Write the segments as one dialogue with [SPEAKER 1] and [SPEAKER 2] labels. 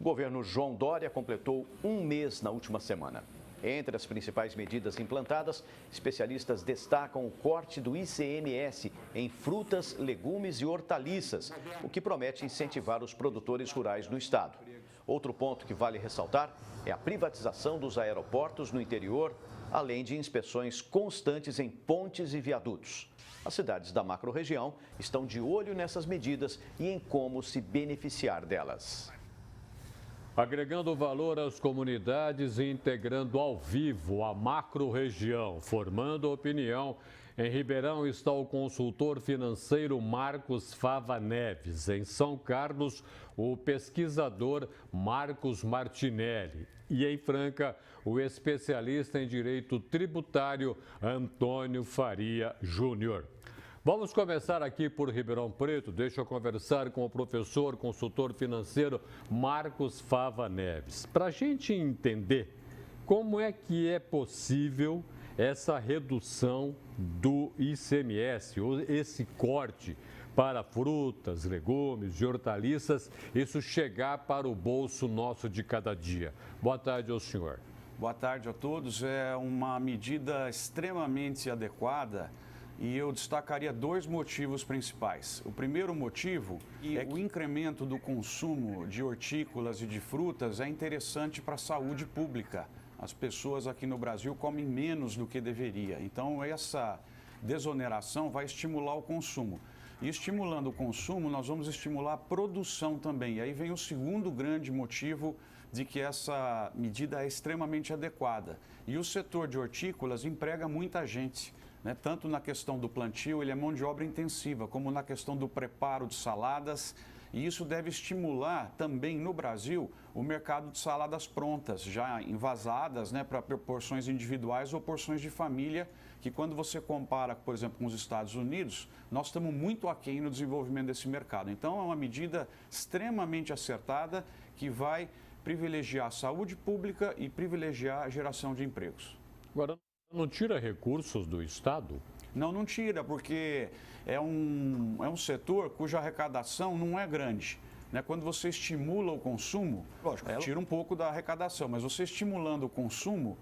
[SPEAKER 1] O governo João Dória completou um mês na última semana. Entre as principais medidas implantadas, especialistas destacam o corte do ICMS em frutas, legumes e hortaliças, o que promete incentivar os produtores rurais no estado. Outro ponto que vale ressaltar é a privatização dos aeroportos no interior, além de inspeções constantes em pontes e viadutos. As cidades da macro-região estão de olho nessas medidas e em como se beneficiar delas.
[SPEAKER 2] Agregando valor às comunidades e integrando ao vivo a macro-região, formando opinião. Em Ribeirão está o consultor financeiro Marcos Fava Neves. Em São Carlos, o pesquisador Marcos Martinelli. E em Franca, o especialista em direito tributário Antônio Faria Júnior. Vamos começar aqui por Ribeirão Preto. Deixa eu conversar com o professor, consultor financeiro Marcos Fava Neves. Para a gente entender como é que é possível essa redução do ICMS, ou esse corte para frutas, legumes e hortaliças, isso chegar para o bolso nosso de cada dia. Boa tarde ao senhor.
[SPEAKER 3] Boa tarde a todos. É uma medida extremamente adequada. E eu destacaria dois motivos principais. O primeiro motivo é que o incremento do consumo de hortícolas e de frutas é interessante para a saúde pública. As pessoas aqui no Brasil comem menos do que deveria. Então, essa desoneração vai estimular o consumo. E estimulando o consumo, nós vamos estimular a produção também. E aí vem o segundo grande motivo de que essa medida é extremamente adequada. E o setor de hortícolas emprega muita gente. Tanto na questão do plantio, ele é mão de obra intensiva, como na questão do preparo de saladas. E isso deve estimular também no Brasil o mercado de saladas prontas, já envasadas, para porções individuais ou porções de família, que quando você compara, por exemplo, com os Estados Unidos, nós estamos muito aquém no desenvolvimento desse mercado. Então, é uma medida extremamente acertada que vai privilegiar a saúde pública e privilegiar a geração de empregos.
[SPEAKER 2] Agora, não tira recursos do Estado?
[SPEAKER 3] Não tira, porque é um setor cuja arrecadação não é grande. Quando você estimula o consumo, lógico, tira um pouco da arrecadação, mas você estimulando o consumo,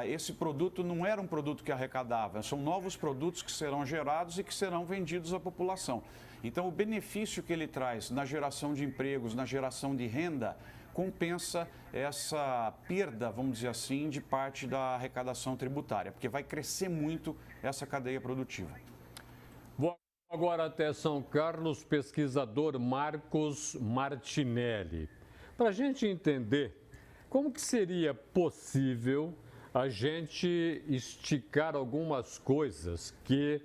[SPEAKER 3] esse produto não era um produto que arrecadava, são novos produtos que serão gerados e que serão vendidos à população. Então, o benefício que ele traz na geração de empregos, na geração de renda, compensa essa perda, vamos dizer assim, de parte da arrecadação tributária, porque vai crescer muito essa cadeia produtiva.
[SPEAKER 2] Vou agora até São Carlos, pesquisador Marcos Martinelli. Para a gente entender como que seria possível a gente esticar algumas coisas que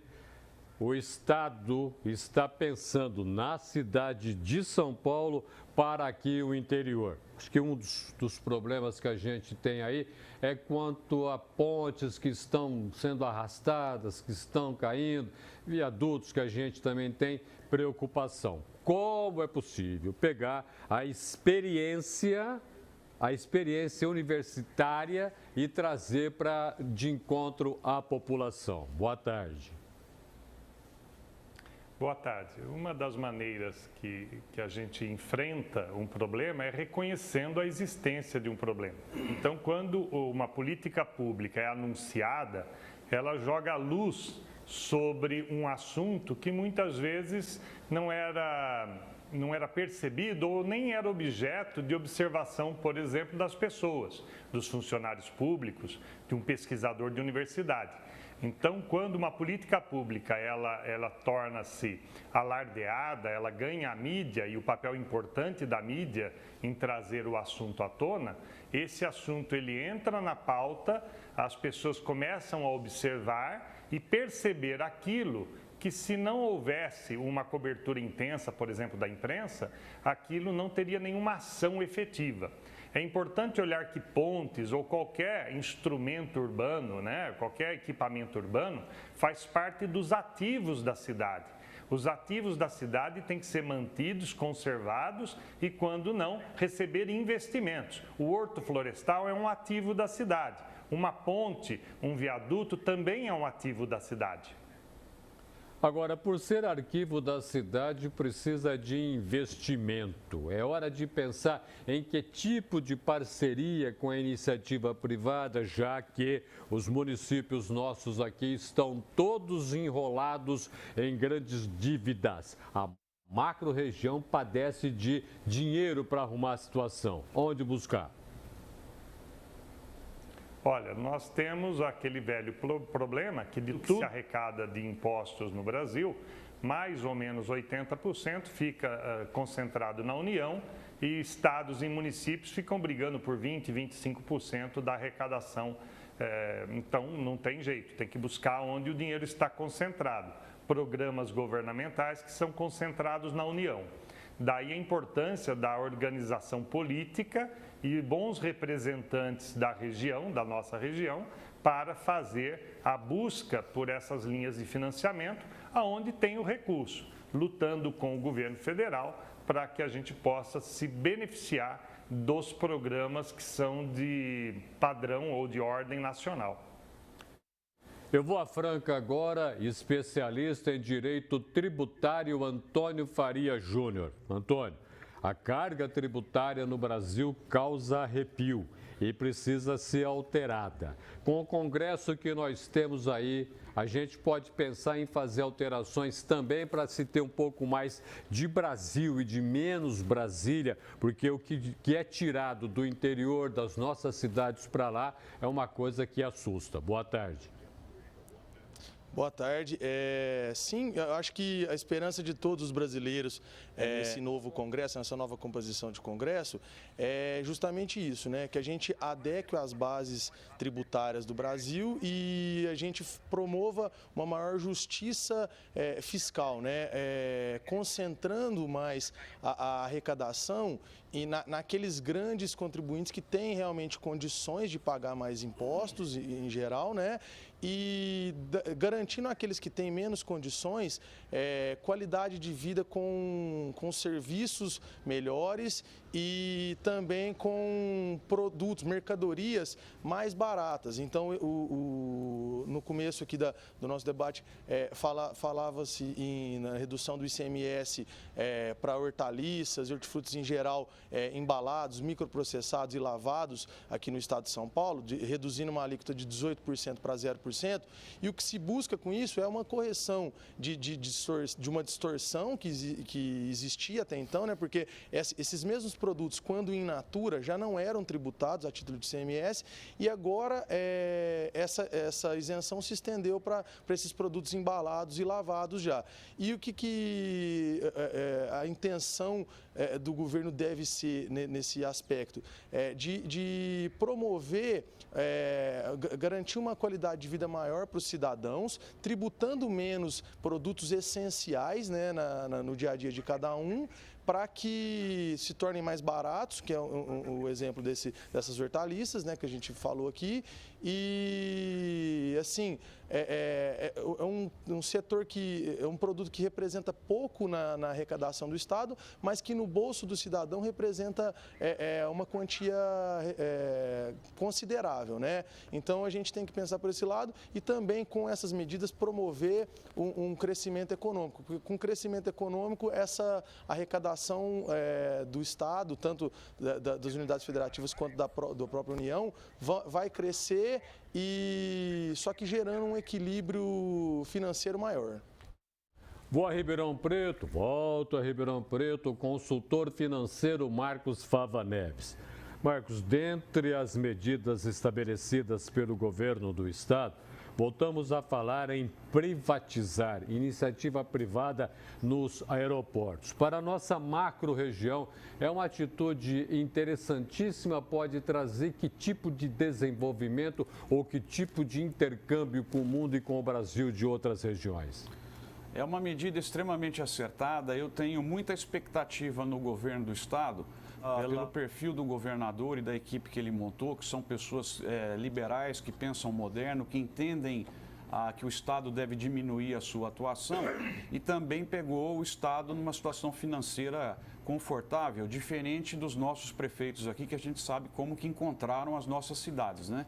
[SPEAKER 2] o Estado está pensando na cidade de São Paulo para aqui o interior. Acho que um dos problemas que a gente tem aí é quanto a pontes que estão sendo arrastadas, que estão caindo, viadutos que a gente também tem preocupação. Como é possível pegar a experiência universitária e trazer de encontro à população? Boa tarde.
[SPEAKER 4] Boa tarde. Uma das maneiras que a gente enfrenta um problema é reconhecendo a existência de um problema. Então, quando uma política pública é anunciada, ela joga luz sobre um assunto que muitas vezes não era percebido ou nem era objeto de observação, por exemplo, das pessoas, dos funcionários públicos, de um pesquisador de universidade. Então, quando uma política pública ela torna-se alardeada, ela ganha a mídia e o papel importante da mídia em trazer o assunto à tona, esse assunto ele entra na pauta, as pessoas começam a observar e perceber aquilo que, se não houvesse uma cobertura intensa, por exemplo, da imprensa, aquilo não teria nenhuma ação efetiva. É importante olhar que pontes ou qualquer instrumento urbano, qualquer equipamento urbano, faz parte dos ativos da cidade. Os ativos da cidade têm que ser mantidos, conservados e, quando não, receber investimentos. O horto florestal é um ativo da cidade. Uma ponte, um viaduto também é um ativo da cidade.
[SPEAKER 2] Agora, por ser arquivo da cidade, precisa de investimento. É hora de pensar em que tipo de parceria com a iniciativa privada, já que os municípios nossos aqui estão todos enrolados em grandes dívidas. A macro-região padece de dinheiro para arrumar a situação. Onde buscar?
[SPEAKER 4] Olha, nós temos aquele velho problema que de tudo que se arrecada de impostos no Brasil, mais ou menos 80% fica concentrado na União e estados e municípios ficam brigando por 20%, 25% da arrecadação. Então, não tem jeito, tem que buscar onde o dinheiro está concentrado. Programas governamentais que são concentrados na União. Daí a importância da organização política e bons representantes da região, da nossa região, para fazer a busca por essas linhas de financiamento, aonde tem o recurso, lutando com o governo federal para que a gente possa se beneficiar dos programas que são de padrão ou de ordem nacional.
[SPEAKER 2] Eu vou à Franca agora, especialista em direito tributário, Antônio Faria Júnior. Antônio, a carga tributária no Brasil causa arrepio e precisa ser alterada. Com o Congresso que nós temos aí, a gente pode pensar em fazer alterações também para se ter um pouco mais de Brasil e de menos Brasília, porque o que é tirado do interior das nossas cidades para lá é uma coisa que assusta. Boa tarde.
[SPEAKER 5] Boa tarde. Sim, eu acho que a esperança de todos os brasileiros nesse novo Congresso, nessa nova composição de Congresso, é justamente isso, né? Que a gente adeque as bases tributárias do Brasil e a gente promova uma maior justiça fiscal, né? Concentrando mais a arrecadação e naqueles grandes contribuintes que têm realmente condições de pagar mais impostos em geral, né? E garantindo àqueles que têm menos condições qualidade de vida com serviços melhores e também com produtos, mercadorias mais baratas. Então, no começo aqui do nosso debate, falava-se na redução do ICMS para hortaliças e hortifrutis em geral, embalados, microprocessados e lavados aqui no estado de São Paulo, reduzindo uma alíquota de 18% para 0%. E o que se busca com isso é uma correção de uma distorção que existia até então, né? Porque esses mesmos produtos, quando in natura, já não eram tributados a título de ICMS e agora essa isenção se estendeu para esses produtos embalados e lavados já. E o que a intenção do governo deve ser nesse aspecto? De promover, garantir uma qualidade de vida maior para os cidadãos, tributando menos produtos essenciais, né, no dia a dia de cada um, para que se tornem mais baratos, que é o exemplo dessas hortaliças, né, que a gente falou aqui. E, assim, um setor que é um produto que representa pouco na arrecadação do Estado, mas que no bolso do cidadão representa uma quantia considerável, né? Então, a gente tem que pensar por esse lado e também, com essas medidas, promover um crescimento econômico. Porque com crescimento econômico, essa arrecadação do Estado, tanto das unidades federativas quanto da própria União, vai crescer, e só que gerando um equilíbrio financeiro maior.
[SPEAKER 2] Vou a Ribeirão Preto, volto a Ribeirão Preto, o consultor financeiro Marcos Fava Neves. Marcos, dentre as medidas estabelecidas pelo governo do estado, voltamos a falar em privatizar iniciativa privada nos aeroportos. Para a nossa macro-região, é uma atitude interessantíssima, pode trazer que tipo de desenvolvimento ou que tipo de intercâmbio com o mundo e com o Brasil de outras regiões?
[SPEAKER 3] É uma medida extremamente acertada. Eu tenho muita expectativa no governo do estado, pelo perfil do governador e da equipe que ele montou, que são pessoas liberais, que pensam moderno, que entendem que o Estado deve diminuir a sua atuação e também pegou o Estado numa situação financeira confortável, diferente dos nossos prefeitos aqui, que a gente sabe como que encontraram as nossas cidades, né?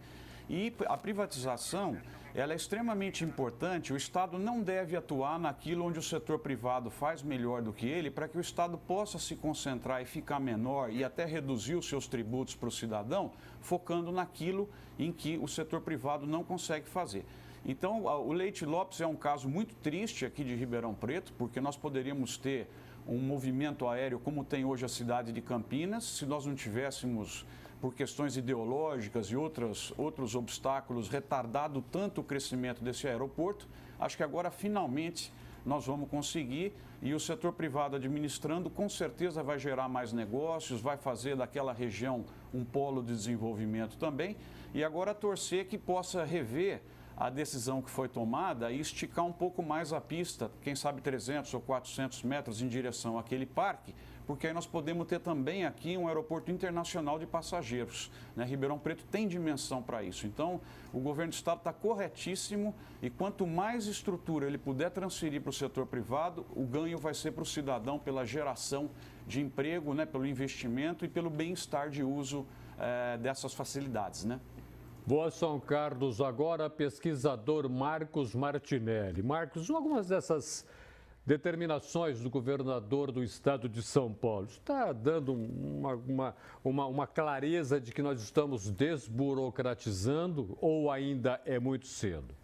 [SPEAKER 3] E a privatização, ela é extremamente importante. O Estado não deve atuar naquilo onde o setor privado faz melhor do que ele, para que o Estado possa se concentrar e ficar menor e até reduzir os seus tributos para o cidadão, focando naquilo em que o setor privado não consegue fazer. Então, o Leite Lopes é um caso muito triste aqui de Ribeirão Preto, porque nós poderíamos ter um movimento aéreo como tem hoje a cidade de Campinas, se nós não tivéssemos, por questões ideológicas e outros obstáculos, retardado tanto o crescimento desse aeroporto. Acho que agora, finalmente, nós vamos conseguir, e o setor privado administrando, com certeza vai gerar mais negócios, vai fazer daquela região um polo de desenvolvimento também, e agora torcer que possa rever a decisão que foi tomada e esticar um pouco mais a pista, quem sabe 300 ou 400 metros em direção àquele parque, porque aí nós podemos ter também aqui um aeroporto internacional de passageiros, né? Ribeirão Preto tem dimensão para isso. Então, o governo do estado está corretíssimo e quanto mais estrutura ele puder transferir para o setor privado, o ganho vai ser para o cidadão pela geração de emprego, né? Pelo investimento e pelo bem-estar de uso dessas facilidades, né?
[SPEAKER 2] Boa, São Carlos. Agora, pesquisador Marcos Martinelli. Marcos, algumas dessas determinações do governador do estado de São Paulo está dando uma clareza de que nós estamos desburocratizando ou ainda é muito cedo?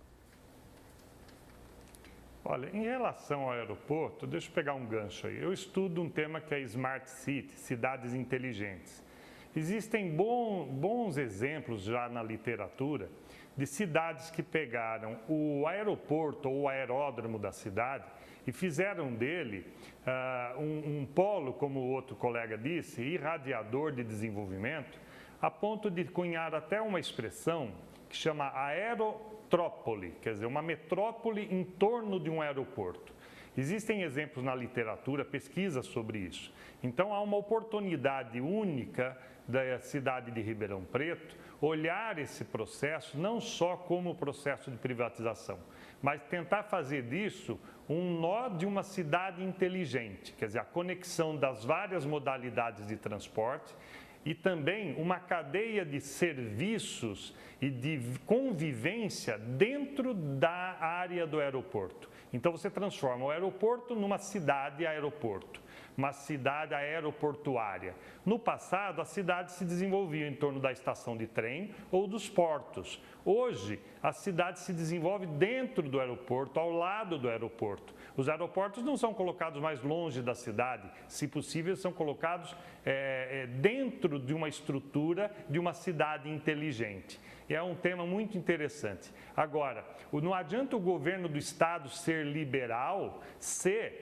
[SPEAKER 4] Olha, em relação ao aeroporto, deixa eu pegar um gancho aí. Eu estudo um tema que é Smart City, cidades inteligentes. Existem bons exemplos já na literatura de cidades que pegaram o aeroporto ou o aeródromo da cidade e fizeram dele um polo, como o outro colega disse, irradiador de desenvolvimento, a ponto de cunhar até uma expressão que chama aerotrópole, quer dizer, uma metrópole em torno de um aeroporto. Existem exemplos na literatura, pesquisas sobre isso. Então, há uma oportunidade única da cidade de Ribeirão Preto olhar esse processo não só como processo de privatização, mas tentar fazer disso um nó de uma cidade inteligente, quer dizer, a conexão das várias modalidades de transporte e também uma cadeia de serviços e de convivência dentro da área do aeroporto. Então, você transforma o aeroporto numa cidade-aeroporto, uma cidade aeroportuária. No passado, a cidade se desenvolvia em torno da estação de trem ou dos portos. Hoje, a cidade se desenvolve dentro do aeroporto, ao lado do aeroporto. Os aeroportos não são colocados mais longe da cidade, se possível, são colocados dentro de uma estrutura de uma cidade inteligente. É um tema muito interessante. Agora, não adianta o governo do estado ser liberal se,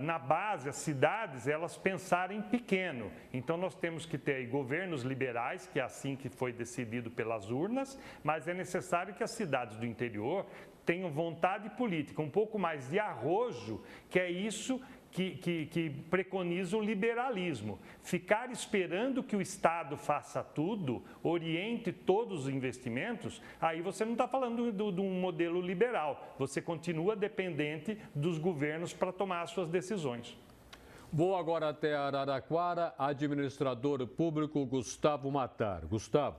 [SPEAKER 4] na base, as cidades, elas pensarem pequeno. Então, nós temos que ter aí governos liberais, que é assim que foi decidido pelas urnas, mas é necessário que as cidades do interior tenham vontade política, um pouco mais de arrojo, que é isso que preconiza o liberalismo. Ficar esperando que o Estado faça tudo, oriente todos os investimentos, aí você não está falando de um modelo liberal. Você continua dependente dos governos para tomar as suas decisões.
[SPEAKER 2] Vou agora até Araraquara, administrador público Gustavo Matar. Gustavo,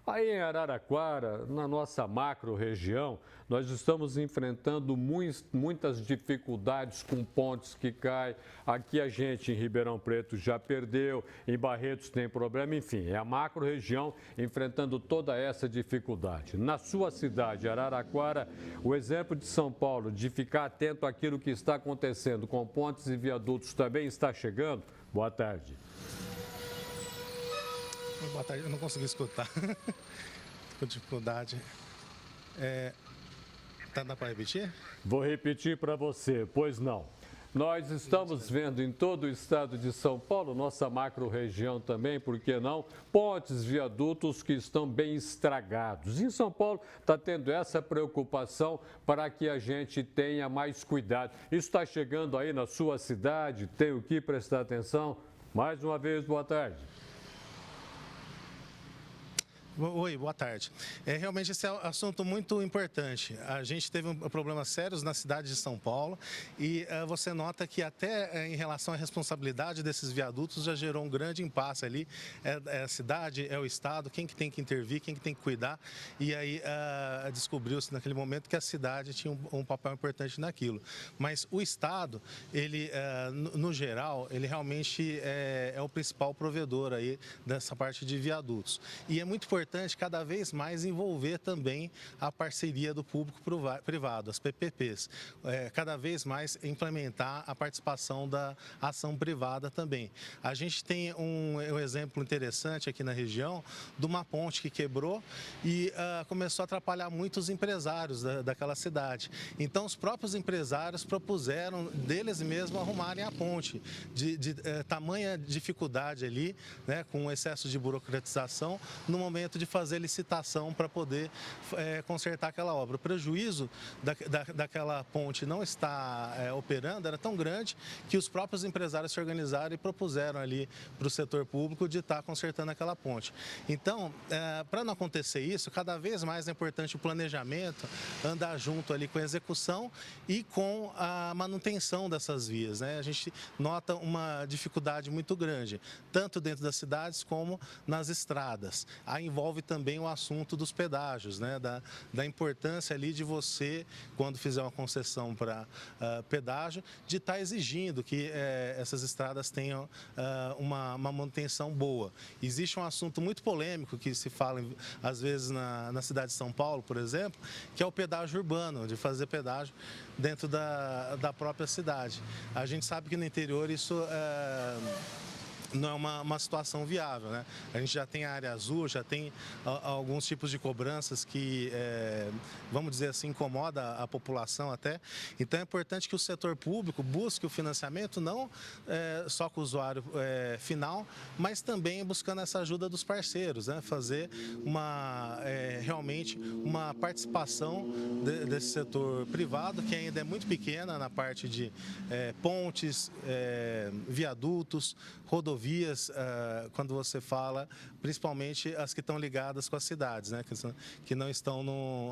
[SPEAKER 2] aí em Araraquara, na nossa macro-região, nós estamos enfrentando muitas dificuldades com pontes que caem. Aqui a gente em Ribeirão Preto já perdeu, em Barretos tem problema, enfim, é a macro-região enfrentando toda essa dificuldade. Na sua cidade, Araraquara, o exemplo de São Paulo, de ficar atento àquilo que está acontecendo com pontes e viadutos também está chegando? Boa tarde.
[SPEAKER 6] Boa tarde, eu não consegui escutar. Com dificuldade. Dá para repetir?
[SPEAKER 2] Vou repetir para você, pois não. Nós estamos vendo em todo o estado de São Paulo, nossa macro-região também, por que não, pontes, viadutos que estão bem estragados. Em São Paulo está tendo essa preocupação para que a gente tenha mais cuidado. Isso está chegando aí na sua cidade, tem o que prestar atenção? Mais uma vez, boa tarde.
[SPEAKER 6] Oi, boa tarde. Realmente esse é um assunto muito importante. A gente teve problemas sérios na cidade de São Paulo e você nota que até em relação à responsabilidade desses viadutos já gerou um grande impasse ali. É a cidade, é o Estado, quem que tem que intervir, quem que tem que cuidar. E aí descobriu-se naquele momento que a cidade tinha um papel importante naquilo. Mas o Estado, ele, no geral, ele realmente é o principal provedor aí dessa parte de viadutos. E é muito importante cada vez mais envolver também a parceria do público-privado, as PPPs. Cada vez mais implementar a participação da ação privada também. A gente tem um exemplo interessante aqui na região de uma ponte que quebrou e começou a atrapalhar muitos empresários daquela cidade. Então, os próprios empresários propuseram deles mesmos arrumarem a ponte. De tamanha dificuldade ali, né, com excesso de burocratização, no momento de fazer licitação para poder consertar aquela obra. O prejuízo daquela ponte não estar operando era tão grande que os próprios empresários se organizaram e propuseram ali para o setor público de estar consertando aquela ponte. Então, para não acontecer isso, cada vez mais é importante o planejamento andar junto ali com a execução e com a manutenção dessas vias, né? A gente nota uma dificuldade muito grande, tanto dentro das cidades como nas estradas. Aí envolve também o assunto dos pedágios, né? Da importância ali de você, quando fizer uma concessão para pedágio, de estar exigindo que essas estradas tenham uma manutenção boa. Existe um assunto muito polêmico que se fala, às vezes, na cidade de São Paulo, por exemplo, que é o pedágio urbano, de fazer pedágio dentro da própria cidade. A gente sabe que no interior isso não é uma situação viável, né? A gente já tem a área azul, já tem alguns tipos de cobranças que, vamos dizer assim, incomoda a população até. Então é importante que o setor público busque o financiamento não só com o usuário final, mas também buscando essa ajuda dos parceiros, né? Fazer realmente uma participação desse setor privado, que ainda é muito pequena na parte de pontes, viadutos, rodovias, quando você fala, principalmente as que estão ligadas com as cidades, né, que não estão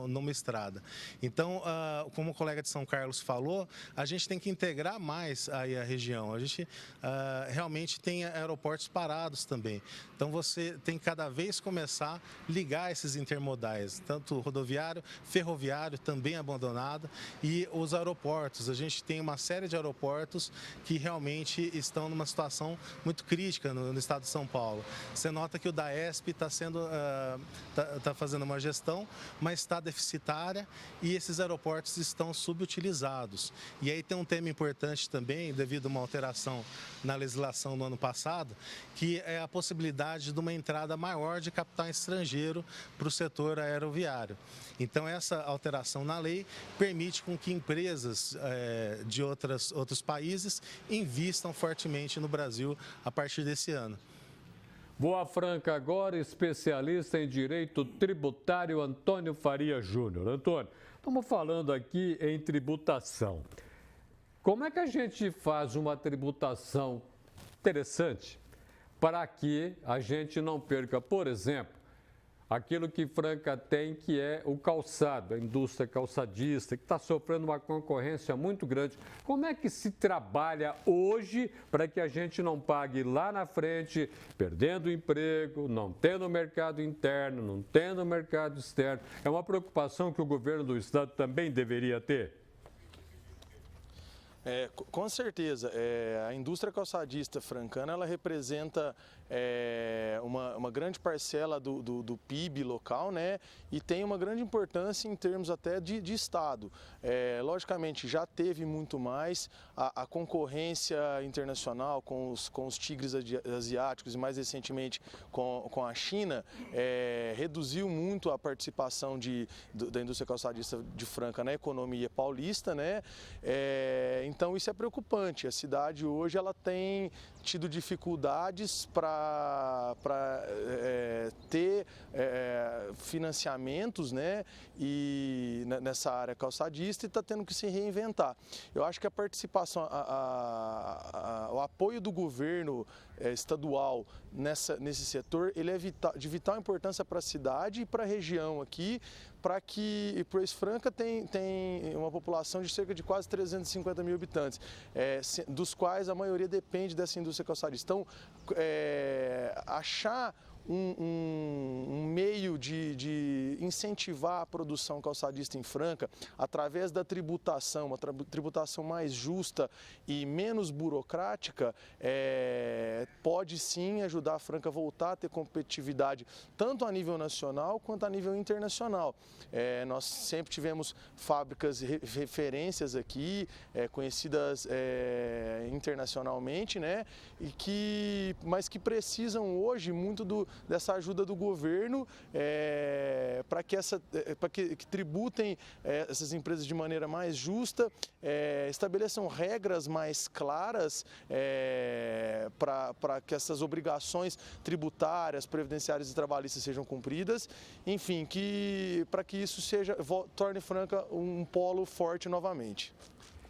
[SPEAKER 6] numa estrada. Então, como o colega de São Carlos falou, a gente tem que integrar mais aí a região. A gente realmente tem aeroportos parados também. Então, você tem que cada vez começar a ligar esses intermodais, tanto rodoviário, ferroviário também abandonado e os aeroportos. A gente tem uma série de aeroportos que realmente estão numa situação muito crítica no estado de São Paulo. Você nota que o DAESP está fazendo uma gestão, mas está deficitária e esses aeroportos estão subutilizados. E aí tem um tema importante também, devido a uma alteração na legislação do ano passado, que é a possibilidade de uma entrada maior de capital estrangeiro para o setor aeroviário. Então, essa alteração na lei permite com que empresas de outros países invistam fortemente no Brasil a partir desse ano.
[SPEAKER 2] Boa Franca agora, especialista em direito tributário, Antônio Faria Júnior. Antônio, estamos falando aqui em tributação. Como é que a gente faz uma tributação interessante para que a gente não perca, por exemplo, aquilo que Franca tem, que é o calçado, a indústria calçadista, que está sofrendo uma concorrência muito grande. Como é que se trabalha hoje para que a gente não pague lá na frente, perdendo emprego, não tendo mercado interno, não tendo mercado externo? É uma preocupação que o governo do estado também deveria ter?
[SPEAKER 5] Com certeza, a indústria calçadista francana, ela representa uma grande parcela do PIB local, né? E tem uma grande importância em termos até de Estado. Logicamente, já teve muito mais a concorrência internacional com os tigres asiáticos e mais recentemente com a China, reduziu muito a participação da indústria calçadista de Franca na economia paulista, né? Então isso é preocupante. A cidade hoje ela tem tido dificuldades para financiamentos, né, e nessa área calçadista e está tendo que se reinventar. Eu acho que a participação, o apoio do governo estadual nesse setor, ele é de vital importância para a cidade e para a região aqui, para que Poço Franca tem uma população de cerca de quase 350 mil habitantes, dos quais a maioria depende dessa indústria calçadista. Então, achar um meio de incentivar a produção calçadista em Franca através da tributação, uma tributação mais justa e menos burocrática, pode sim ajudar a Franca a voltar a ter competitividade tanto a nível nacional quanto a nível internacional. Nós sempre tivemos fábricas referências aqui, conhecidas internacionalmente, né, mas que precisam hoje muito dessa ajuda do governo para que tributem essas empresas de maneira mais justa, estabeleçam regras mais claras para que essas obrigações tributárias, previdenciárias e trabalhistas sejam cumpridas, enfim, para que isso torne Franca um polo forte novamente.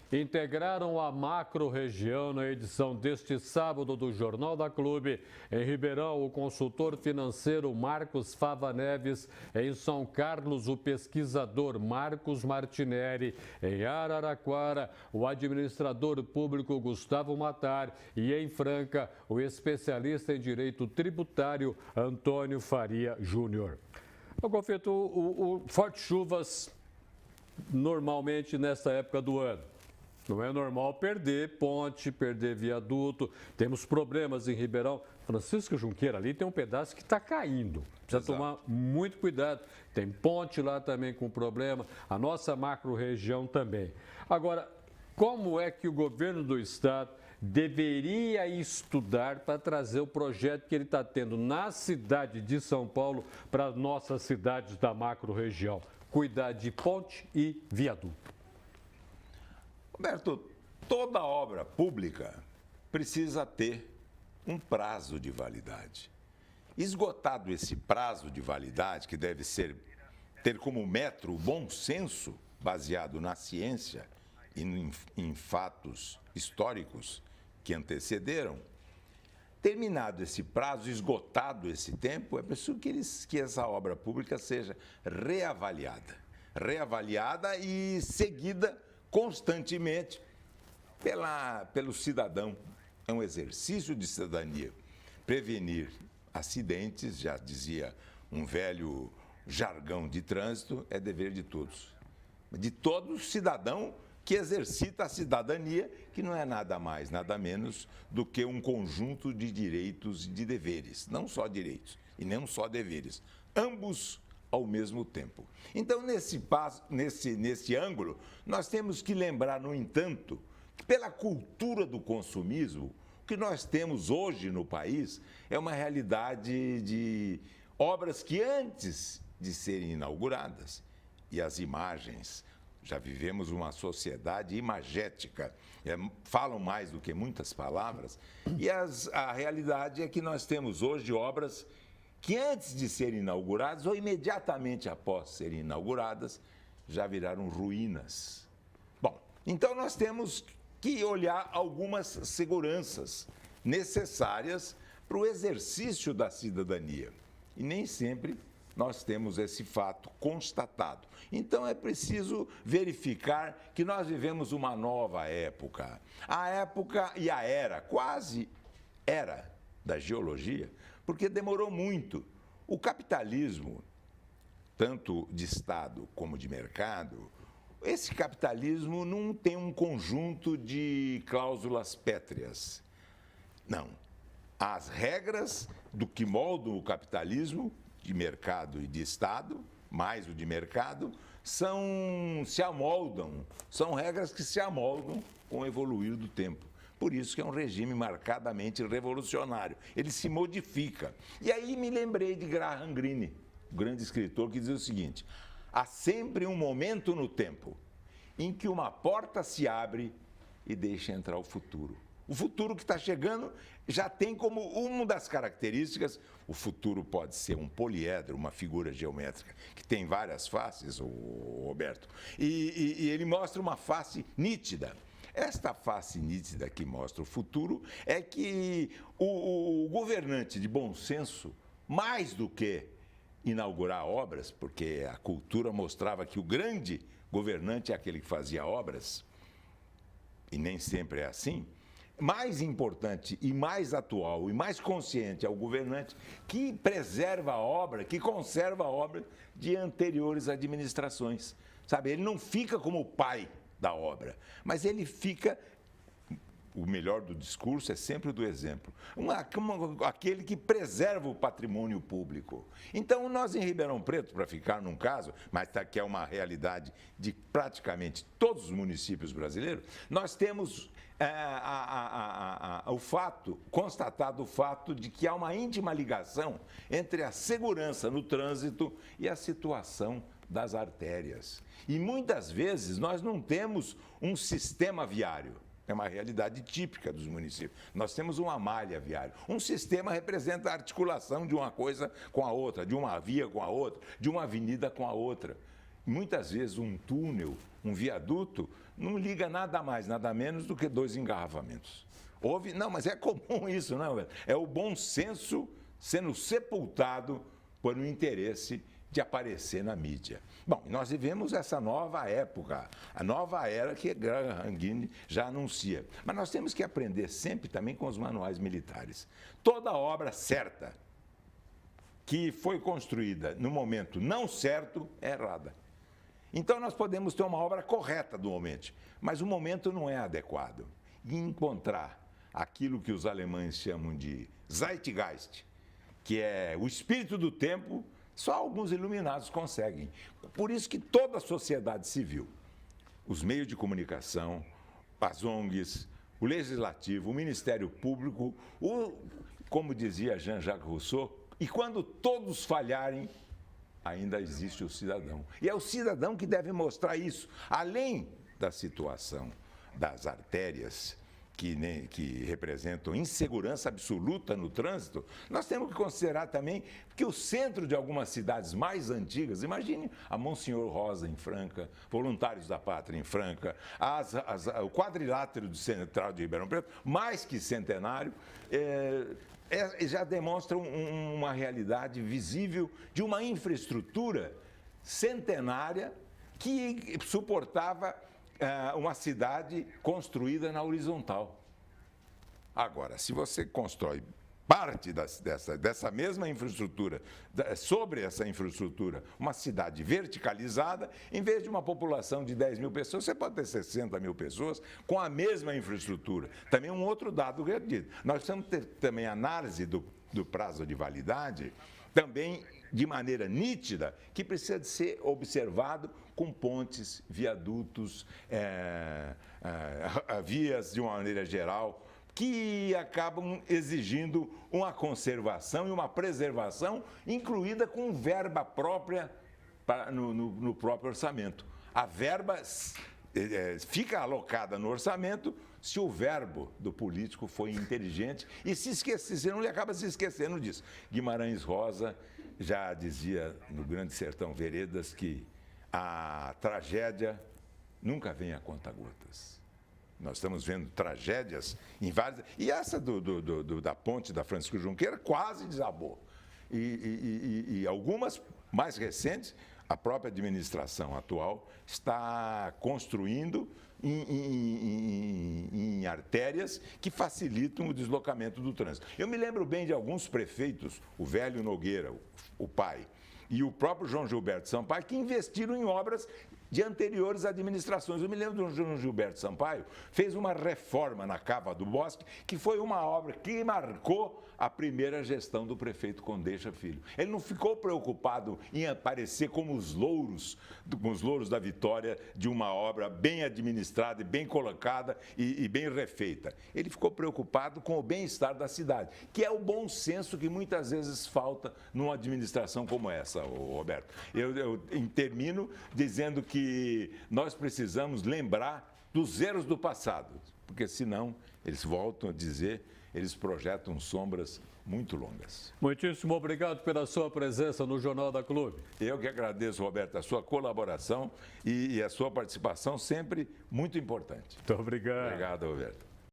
[SPEAKER 2] Integraram a macro-região na edição deste sábado do Jornal da Clube. Em Ribeirão, o consultor financeiro Marcos Fava Neves. Em São Carlos, o pesquisador Marcos Martinelli. Em Araraquara, o administrador público Gustavo Matar. E em Franca, o especialista em direito tributário Antônio Faria Júnior. O Confeito, o fortes chuvas normalmente nessa época do ano. Não é normal perder ponte, perder viaduto. Temos problemas em Ribeirão. Francisco Junqueira ali tem um pedaço que está caindo. Precisa tomar muito cuidado. Tem ponte lá também com problema. A nossa macro-região também. Agora, como é que o governo do estado deveria estudar para trazer o projeto que ele está tendo na cidade de São Paulo para as nossas cidades da macro-região? Cuidar de ponte e viaduto.
[SPEAKER 7] Roberto, toda obra pública precisa ter um prazo de validade. Esgotado esse prazo de validade, que deve ter como metro o bom senso, baseado na ciência e em fatos históricos que antecederam, terminado esse prazo, esgotado esse tempo, é preciso que essa obra pública seja reavaliada e seguida constantemente pelo cidadão. É um exercício de cidadania. Prevenir acidentes, já dizia um velho jargão de trânsito, é dever de todos. De todo cidadão que exercita a cidadania, que não é nada mais, nada menos do que um conjunto de direitos e de deveres. Não só direitos e não só deveres. Ambos ao mesmo tempo. Então, nesse ângulo, nós temos que lembrar, no entanto, que pela cultura do consumismo, o que nós temos hoje no país é uma realidade de obras que antes de serem inauguradas, e as imagens, já vivemos uma sociedade imagética, falam mais do que muitas palavras, e a realidade é que nós temos hoje obras que antes de serem inauguradas ou imediatamente após serem inauguradas, já viraram ruínas. Bom, então nós temos que olhar algumas seguranças necessárias para o exercício da cidadania. E nem sempre nós temos esse fato constatado. Então é preciso verificar que nós vivemos uma nova época. A época e a era, quase era da geologia, porque demorou muito. O capitalismo, tanto de Estado como de mercado, esse capitalismo não tem um conjunto de cláusulas pétreas. Não. As regras do que moldam o capitalismo de mercado e de Estado, mais o de mercado, se amoldam, são regras que se amoldam com o evoluir do tempo. Por isso que é um regime marcadamente revolucionário. Ele se modifica. E aí me lembrei de Graham Greene, o grande escritor, que dizia o seguinte: há sempre um momento no tempo em que uma porta se abre e deixa entrar o futuro. O futuro que está chegando já tem como uma das características, o futuro pode ser um poliedro, uma figura geométrica, que tem várias faces, o Roberto, e ele mostra uma face nítida. Esta face nítida que mostra o futuro é que o governante de bom senso, mais do que inaugurar obras, porque a cultura mostrava que o grande governante é aquele que fazia obras, e nem sempre é assim, mais importante e mais atual e mais consciente é o governante que preserva a obra, que conserva a obra de anteriores administrações. Sabe, ele não fica como o pai da obra, mas ele fica... O melhor do discurso é sempre o do exemplo. Aquele que preserva o patrimônio público. Então, nós em Ribeirão Preto, para ficar num caso, mas que é uma realidade de praticamente todos os municípios brasileiros, nós temos constatado o fato de que há uma íntima ligação entre a segurança no trânsito e a situação das artérias. E muitas vezes nós não temos um sistema viário. É uma realidade típica dos municípios. Nós temos uma malha viária. Um sistema representa a articulação de uma coisa com a outra, de uma via com a outra, de uma avenida com a outra. Muitas vezes um túnel, um viaduto, não liga nada mais, nada menos do que 2 engarrafamentos. Não, mas é comum isso, não é? É o bom senso sendo sepultado por um interesse de aparecer na mídia. Bom, nós vivemos essa nova época, a nova era que Graham já anuncia. Mas nós temos que aprender sempre também com os manuais militares. Toda obra certa que foi construída no momento não certo é errada. Então nós podemos ter uma obra correta do momento, mas o momento não é adequado. E encontrar aquilo que os alemães chamam de Zeitgeist, que é o espírito do tempo, só alguns iluminados conseguem. Por isso que toda a sociedade civil, os meios de comunicação, as ONGs, o Legislativo, o Ministério Público, como dizia Jean-Jacques Rousseau, e quando todos falharem, ainda existe o cidadão. E é o cidadão que deve mostrar isso. Além da situação das artérias, que representam insegurança absoluta no trânsito, nós temos que considerar também que o centro de algumas cidades mais antigas, imagine a Monsenhor Rosa em Franca, Voluntários da Pátria em Franca, o quadrilátero do Central de Ribeirão Preto, mais que centenário, já demonstra uma realidade visível de uma infraestrutura centenária que suportava uma cidade construída na horizontal. Agora, se você constrói parte dessa mesma infraestrutura, sobre essa infraestrutura, uma cidade verticalizada, em vez de uma população de 10 mil pessoas, você pode ter 60 mil pessoas com a mesma infraestrutura. Também um outro dado perdido. Nós precisamos ter também análise do prazo de validade, também de maneira nítida, que precisa de ser observado com pontes, viadutos, vias de uma maneira geral, que acabam exigindo uma conservação e uma preservação, incluída com verba própria no próprio orçamento. A verba fica alocada no orçamento se o verbo do político foi inteligente e se esquecer, senão ele acaba se esquecendo disso. Guimarães Rosa já dizia no Grande Sertão Veredas que a tragédia nunca vem a conta-gotas. Nós estamos vendo tragédias em várias... E essa da ponte da Francisco Junqueira quase desabou. E algumas mais recentes, a própria administração atual está construindo em artérias que facilitam o deslocamento do trânsito. Eu me lembro bem de alguns prefeitos, o Velho Nogueira, o pai, e o próprio João Gilberto Sampaio, que investiram em obras de anteriores administrações. Eu me lembro do João Gilberto Sampaio, fez uma reforma na Cava do Bosque, que foi uma obra que marcou a primeira gestão do prefeito Condeixa Filho. Ele não ficou preocupado em aparecer como os louros da vitória de uma obra bem administrada e bem colocada e bem refeita. Ele ficou preocupado com o bem-estar da cidade, que é o bom senso que muitas vezes falta numa administração como essa, Roberto. Eu termino dizendo que nós precisamos lembrar dos erros do passado, porque senão eles voltam a dizer, eles projetam sombras muito longas.
[SPEAKER 2] Muitíssimo obrigado pela sua presença no Jornal da Clube.
[SPEAKER 7] Eu que agradeço, Roberto, a sua colaboração e a sua participação sempre muito importante.
[SPEAKER 2] Muito obrigado.
[SPEAKER 7] Obrigado, Roberto.